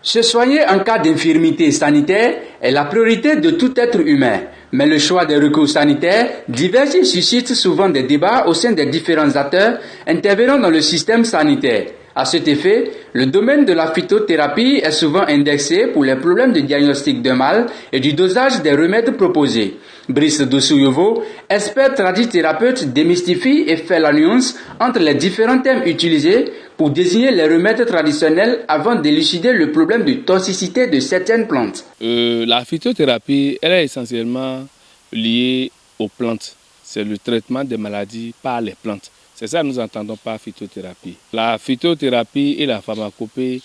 Se soigner en cas d'infirmité sanitaire est la priorité de tout être humain, mais le choix des recours sanitaires diverge et suscite souvent des débats au sein des différents acteurs intervenant dans le système sanitaire. À cet effet, le domaine de la phytothérapie est souvent indexé pour les problèmes de diagnostic de mal et du dosage des remèdes proposés. Brice Dosouyovo, expert tradithérapeute, démystifie et fait la nuance entre les différents thèmes utilisés pour désigner les remèdes traditionnels avant d'élucider le problème de toxicité de certaines plantes. La phytothérapie, elle est essentiellement liée aux plantes. C'est le traitement des maladies par les plantes. C'est ça que nous entendons par phytothérapie. La phytothérapie et la pharmacopée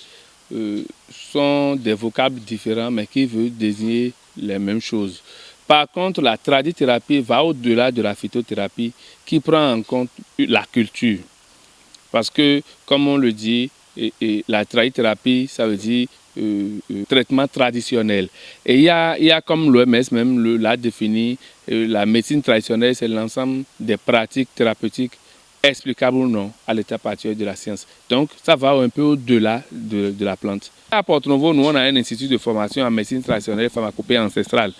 sont des vocables différents mais qui veulent désigner les mêmes choses. Par contre, la tradithérapie va au-delà de la phytothérapie qui prend en compte la culture. Parce que, comme on le dit, la tradithérapie, ça veut dire traitement traditionnel. Et il y a comme l'OMS même l'a défini, la médecine traditionnelle, c'est l'ensemble des pratiques thérapeutiques explicables ou non à l'état actuel de la science. Donc, ça va un peu au-delà de la plante. À Porto Novo, nous, on a un institut de formation en médecine traditionnelle et pharmacopée ancestrale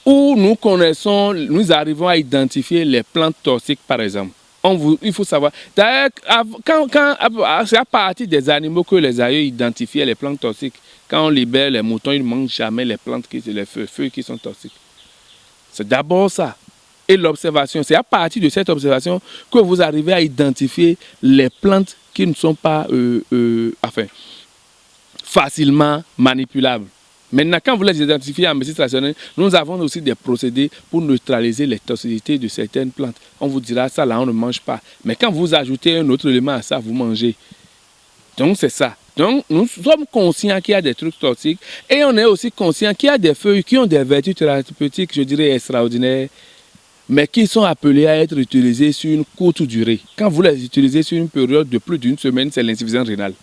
où nous arrivons à identifier les plantes toxiques, par exemple. Il faut savoir, d'ailleurs, c'est à partir des animaux que les aïeux identifiaient les plantes toxiques. Quand on libère les moutons, ils ne mangent jamais les plantes, les feuilles qui sont toxiques. C'est d'abord ça. Et l'observation, c'est à partir de cette observation que vous arrivez à identifier les plantes qui ne sont pas facilement manipulables. Maintenant, quand vous les identifiez en médecine traditionnelle, nous avons aussi des procédés pour neutraliser les toxicités de certaines plantes. On vous dira, ça là, on ne mange pas. Mais quand vous ajoutez un autre élément à ça, vous mangez. Donc, c'est ça. Donc, nous sommes conscients qu'il y a des trucs toxiques et on est aussi conscient qu'il y a des feuilles qui ont des vertus thérapeutiques, je dirais, extraordinaires, mais qui sont appelées à être utilisées sur une courte durée. Quand vous les utilisez sur une période de plus d'une semaine, c'est l'insuffisance rénale.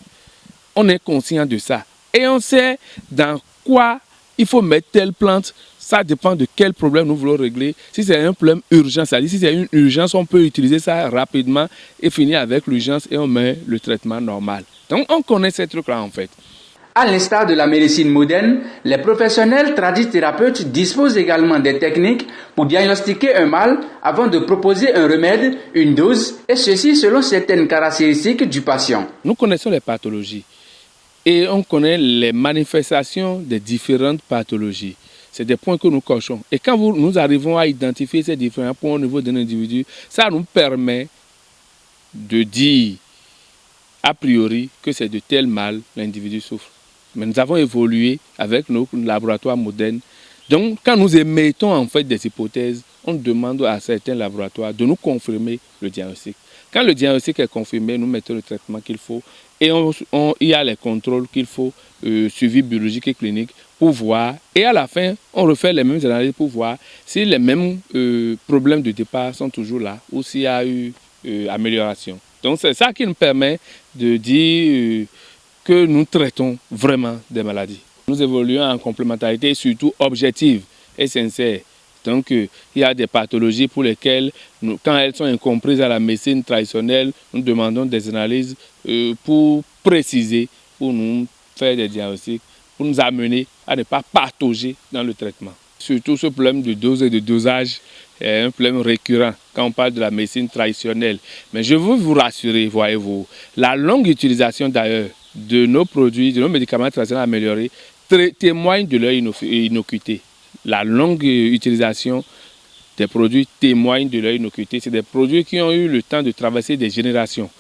On est conscient de ça. Et on sait dans quoi il faut mettre telle plante. Ça dépend de quel problème nous voulons régler. Si c'est un problème urgent, c'est-à-dire si c'est une urgence, on peut utiliser ça rapidement et finir avec l'urgence et on met le traitement normal. Donc on connaît ces trucs-là en fait. À l'instar de la médecine moderne, les professionnels tradithérapeutes disposent également des techniques pour diagnostiquer un mal avant de proposer un remède, une dose, et ceci selon certaines caractéristiques du patient. Nous connaissons les pathologies et on connaît les manifestations des différentes pathologies. C'est des points que nous cochons. Et quand nous arrivons à identifier ces différents points au niveau d'un individu, ça nous permet de dire a priori que c'est de tel mal l'individu souffre. Mais nous avons évolué avec nos laboratoires modernes. Donc, quand nous émettons en fait des hypothèses, on demande à certains laboratoires de nous confirmer le diagnostic. Quand le diagnostic est confirmé, nous mettons le traitement qu'il faut et il y a les contrôles qu'il faut, suivi biologique et clinique pour voir. Et à la fin, on refait les mêmes analyses pour voir si les mêmes problèmes de départ sont toujours là ou s'il y a eu amélioration. Donc, c'est ça qui nous permet de dire que nous traitons vraiment des maladies. Nous évoluons en complémentarité surtout objective et sincère. Donc, il y a des pathologies pour lesquelles, quand elles sont incomprises à la médecine traditionnelle, nous demandons des analyses pour préciser, pour nous faire des diagnostics, pour nous amener à ne pas patauger dans le traitement. Surtout ce problème de dose et de dosage est un problème récurrent quand on parle de la médecine traditionnelle. Mais je veux vous rassurer, voyez-vous, la longue utilisation d'ailleurs de nos produits, de nos médicaments traditionnels améliorés, témoigne de leur innocuité. La longue utilisation des produits témoigne de leur innocuité. C'est des produits qui ont eu le temps de traverser des générations,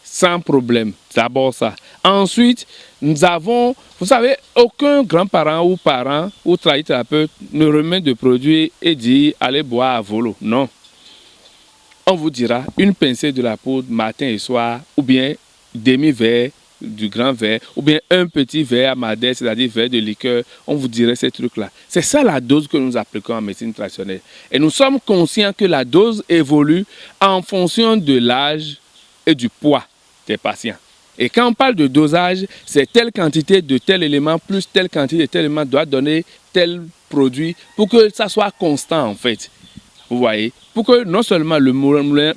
sans problème. D'abord ça. Ensuite, nous avons, vous savez, aucun grand-parent ou parent ou tradithérapeute ne remet de produits et dit allez boire à volo. Non. On vous dira une pincée de la poudre matin et soir, ou bien demi-verre du grand verre, ou bien un petit verre à madère, c'est-à-dire verre de liqueur, on vous dirait ces trucs-là. C'est ça la dose que nous appliquons en médecine traditionnelle. Et nous sommes conscients que la dose évolue en fonction de l'âge et du poids des patients. Et quand on parle de dosage, c'est telle quantité de tel élément plus telle quantité de tel élément doit donner tel produit pour que ça soit constant en fait. Vous voyez, pour que non seulement le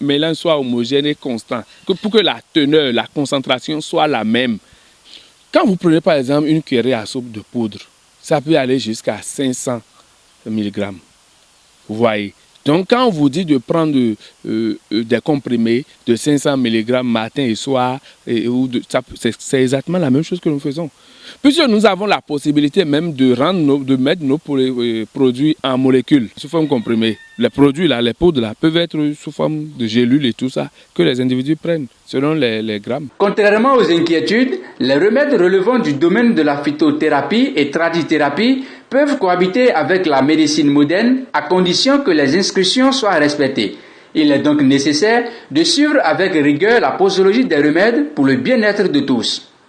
mélange soit homogène et constant, que pour que la teneur, la concentration soit la même. Quand vous prenez par exemple une cuillerée à soupe de poudre, ça peut aller jusqu'à 500 mg. Vous voyez. Donc quand on vous dit de prendre des comprimés de 500 mg matin et soir, c'est exactement la même chose que nous faisons. Puisque nous avons la possibilité même de mettre nos produits en molécules sous forme comprimée. Les produits là, les poudres là, peuvent être sous forme de gélules et tout ça que les individus prennent selon les grammes. Contrairement aux inquiétudes, les remèdes relevant du domaine de la phytothérapie et tradithérapie peuvent cohabiter avec la médecine moderne à condition que les inscriptions soient respectées. Il est donc nécessaire de suivre avec rigueur la posologie des remèdes pour le bien-être de tous.